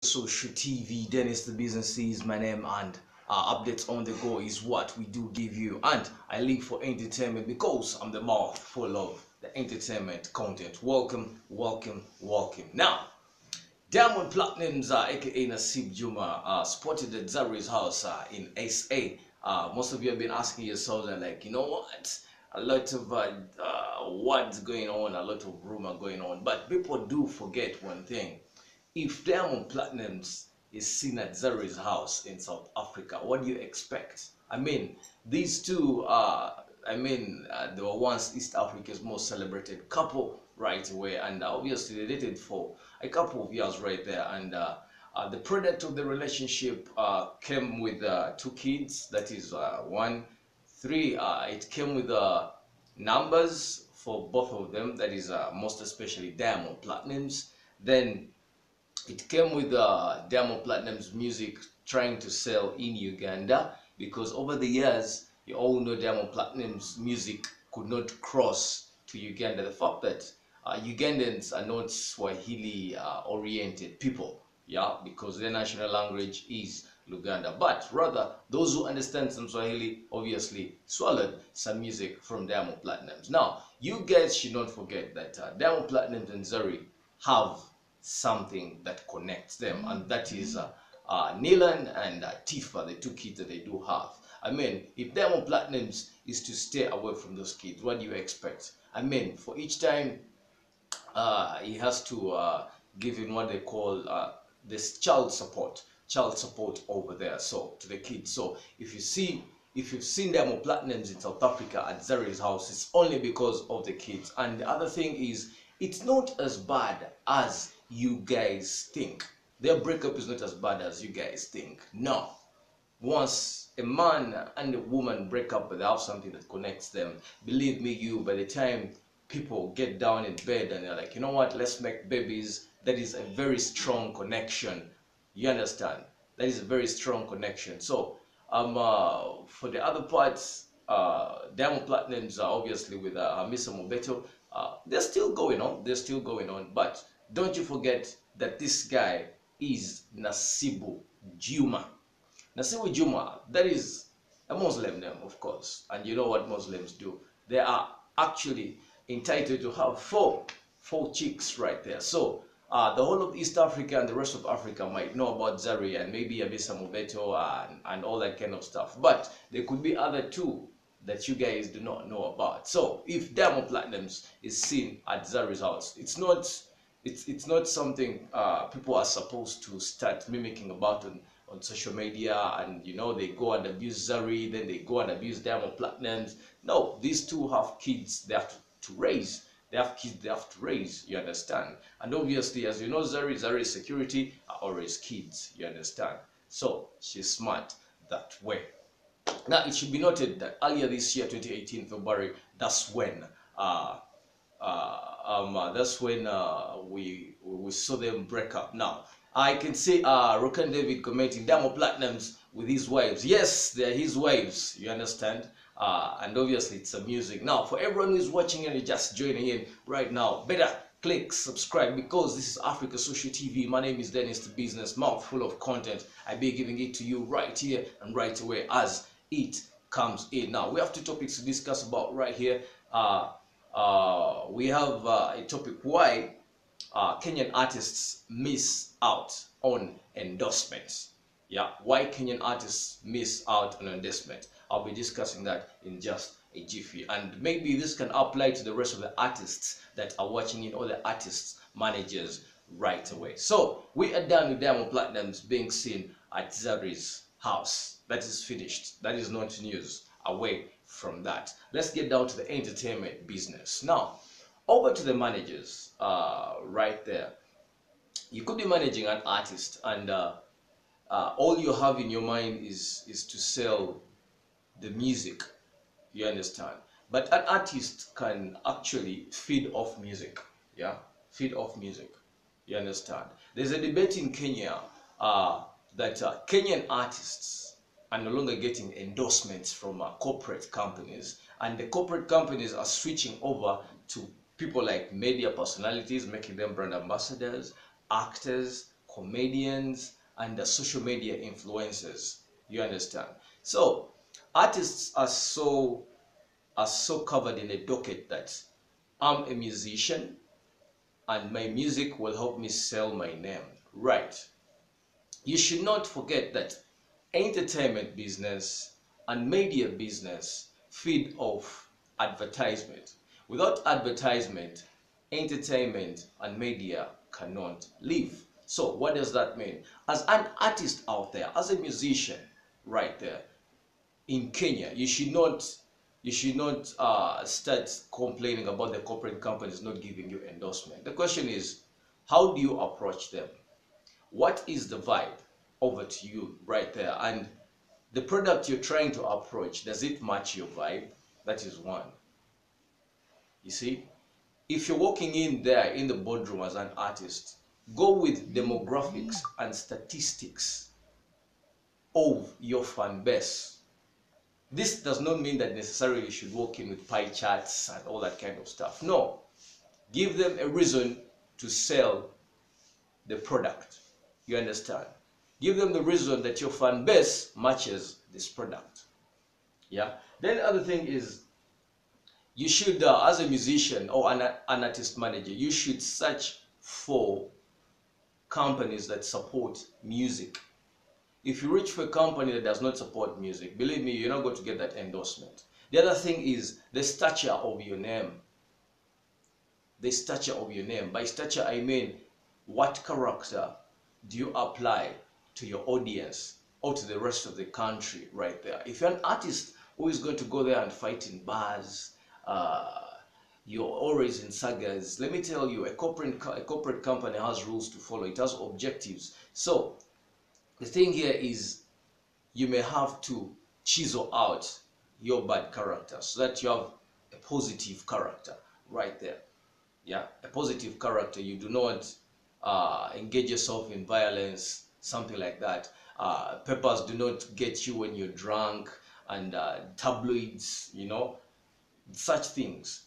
Social TV, Dennis the Business is my name, and updates on the go is what we do give you. And I live for entertainment because I'm the mouth full of the entertainment content. Welcome, welcome, welcome. Now, Diamond Platinumz, aka Nasib Juma, spotted at Zari's house in SA. Most of you have been asking yourselves, like, you know what? A lot of what's going on, a lot of rumor going on, but people do forget one thing. If Diamond Platinumz is seen at Zari's house in South Africa, what do you expect? I mean, these two they were once East Africa's most celebrated couple right away, and obviously they dated for a couple of years right there, and the product of the relationship came with two kids, that is one, three. It came with numbers for both of them, that is most especially Diamond Platinumz. Then it came with Diamond Platinumz music trying to sell in Uganda, because over the years, you all know Diamond Platinumz music could not cross to Uganda. The fact that Ugandans are not Swahili oriented people, yeah, because their national language is Luganda, but rather those who understand some Swahili obviously swallowed some music from Diamond Platinumz. Now, you guys should not forget that Diamond Platinumz and Zari have something that connects them, and that is Nilan and Tifa, the two kids that they do have. I mean, if Diamond Platinumz is to stay away from those kids, what do you expect? I mean, for each time he has to give him what they call this child support over there, so to the kids. So if you've seen Diamond Platinumz in South Africa at Zari's house, it's only because of the kids. And the other thing is, it's not as bad as you guys think. Their breakup is not as bad as you guys think. No. Once a man and a woman break up, but they have something that connects them, believe me, by the time people get down in bed and they're like, you know what, let's make babies, that is a very strong connection. You understand? That is a very strong connection. So for the other parts, Diamond Platinumz obviously with Mr. Mobeto, they're still going on, but don't you forget that this guy is Nasibu Juma. Nasibu Juma, that is a Muslim name, of course, and you know what Muslims do. They are actually entitled to have four chicks right there. So the whole of East Africa and the rest of Africa might know about Zari and maybe Abisa Mobeto and all that kind of stuff, but there could be other two that you guys do not know about. So if Diamond Platinumz is seen at Zari's house, it's not something people are supposed to start mimicking about on social media, and you know, they go and abuse Zari, then they go and abuse Diamond Platinumz. No, these two have kids they have to raise. They have kids they have to raise, you understand? And obviously, as you know, Zari's security are always kids, you understand? So she's smart that way. Now, it should be noted that earlier this year, 2018 February, that's when we saw them break up. Now, I can see Rokan David commenting, Diamond Platinumz with his wives. Yes, they're his wives, you understand? And obviously it's a music. Now, for everyone who's watching and you're just joining in right now, better click subscribe, because this is Africa Social TV. My name is Dennis the Business, mouth full of content. I be giving it to you right here and right away as it comes in. Now, we have two topics to discuss about right here. We have a topic, why Kenyan artists miss out on endorsements. Yeah, why Kenyan artists miss out on endorsement. I'll be discussing that in just a jiffy, and maybe this can apply to the rest of the artists that are watching in, all the artists, managers right away. So we are done with Diamond Platinumz being seen at Zari's house. That is finished. That is not news. Away from that, let's get down to the entertainment business. Now, over to the managers right there. You could be managing an artist, and all you have in your mind is to sell the music, you understand? But an artist can actually feed off music. Yeah, feed off music, you understand? There's a debate in Kenya that Kenyan artists are no longer getting endorsements from corporate companies, and the corporate companies are switching over to people like media personalities, making them brand ambassadors, actors, comedians, and the social media influencers. You understand? So artists are so covered in a docket that I'm a musician and my music will help me sell my name. Right. You should not forget that entertainment business and media business feed off advertisement. Without advertisement, entertainment and media cannot live. So what does that mean? As an artist out there, as a musician right there in Kenya, you should not start complaining about the corporate companies not giving you endorsement. The question is, how do you approach them? What is the vibe over to you right there? And the product you're trying to approach, does it match your vibe? That is one. You see, if you're walking in there in the boardroom as an artist, go with demographics and statistics of your fan base. This does not mean that necessarily you should walk in with pie charts and all that kind of stuff. No, give them a reason to sell the product. You understand? Give them the reason that your fan base matches this product. Yeah. Then the other thing is, you should, as a musician or an artist manager, you should search for companies that support music. If you reach for a company that does not support music, believe me, you're not going to get that endorsement. The other thing is the stature of your name. The stature of your name. By stature, I mean, what character do you apply to your audience or to the rest of the country right there? If you're an artist who is going to go there and fight in bars, you're always in sagas, let me tell you, a corporate company has rules to follow. It has objectives. So the thing here is, you may have to chisel out your bad character so that you have a positive character right there. Yeah, a positive character. You do not engage yourself in violence, something like that. Papers do not get you when you're drunk, and tabloids, such things.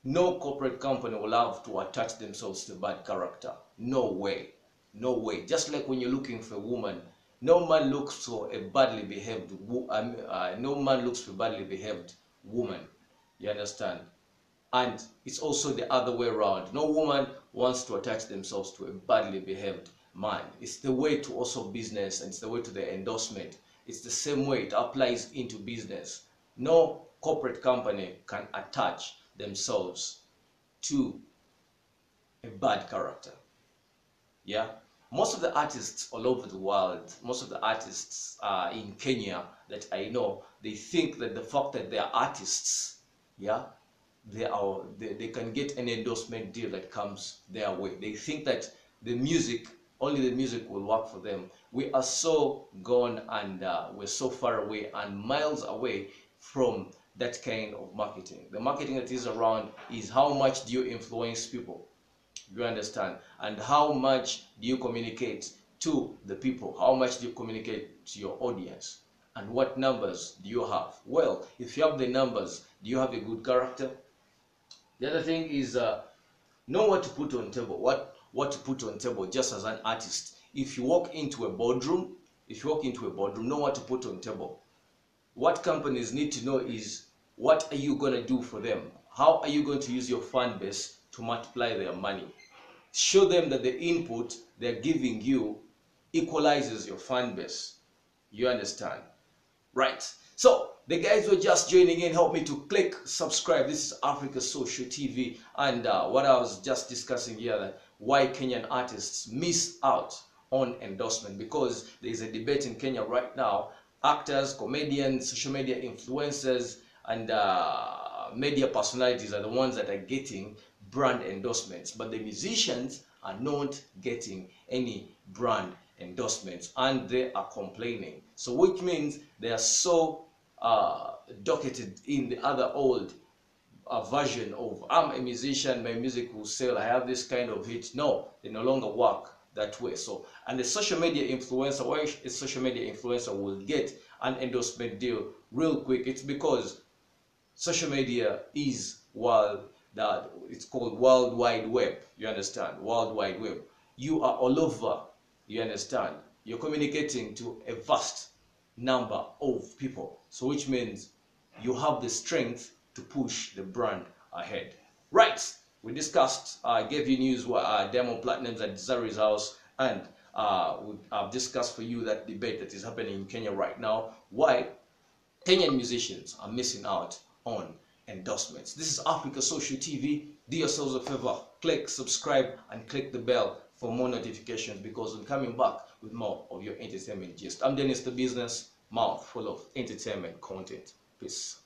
No corporate company will have to attach themselves to bad character. No way. No way. Just like when you're looking for a woman, no man looks for a badly behaved no man looks for a badly behaved woman. You understand? And it's also the other way around. No woman wants to attach themselves to a badly behaved man. It's the way to also business, and it's the way to the endorsement. It's the same way it applies into business. No corporate company can attach themselves to a bad character. Yeah. Most of the artists all over the world, most of the artists in Kenya that I know, they think that the fact that they are artists, yeah, they can get an endorsement deal that comes their way. They think that only the music will work for them. We are so gone, and we're so far away and miles away from that kind of marketing. The marketing that is around is how much do you influence people, you understand, and how much do you communicate to the people, how much do you communicate to your audience, and what numbers do you have. Well, if you have the numbers, do you have a good character? The other thing is, know what to put on table. What to put on table just as an artist. If you walk into a boardroom, know what to put on table. What companies need to know is, what are you going to do for them? How are you going to use your fan base to multiply their money? Show them that the input they're giving you equalizes your fan base. You understand? Right. So the guys who are just joining in, help me to click subscribe. This is Africa Social TV, and what I was just discussing here, that why Kenyan artists miss out on endorsement, because there is a debate in Kenya right now. Actors, comedians, social media influencers, and media personalities are the ones that are getting brand endorsements, but the musicians are not getting any brand endorsements, and they are complaining. So which means they are so docketed in the other old version of, I'm a musician, my music will sell, I have this kind of hit. No, they no longer work that way. So, and the social media influencer, why a social media influencer will get an endorsement deal real quick, it's because social media is it's called World Wide Web. You understand? World Wide Web. You are all over You understand? You're communicating to a vast number of people. So which means you have the strength to push the brand ahead. Right, we discussed, I gave you news what demo platinums at Zari's house, and I've discussed for you that debate that is happening in Kenya right now, why Kenyan musicians are missing out on endorsements. This is Africa Social TV. Do yourselves a favor, click subscribe and click the bell for more notifications, because I'm coming back with more of your entertainment gist. I'm Dennis the Business Mouth, full of entertainment content. Peace.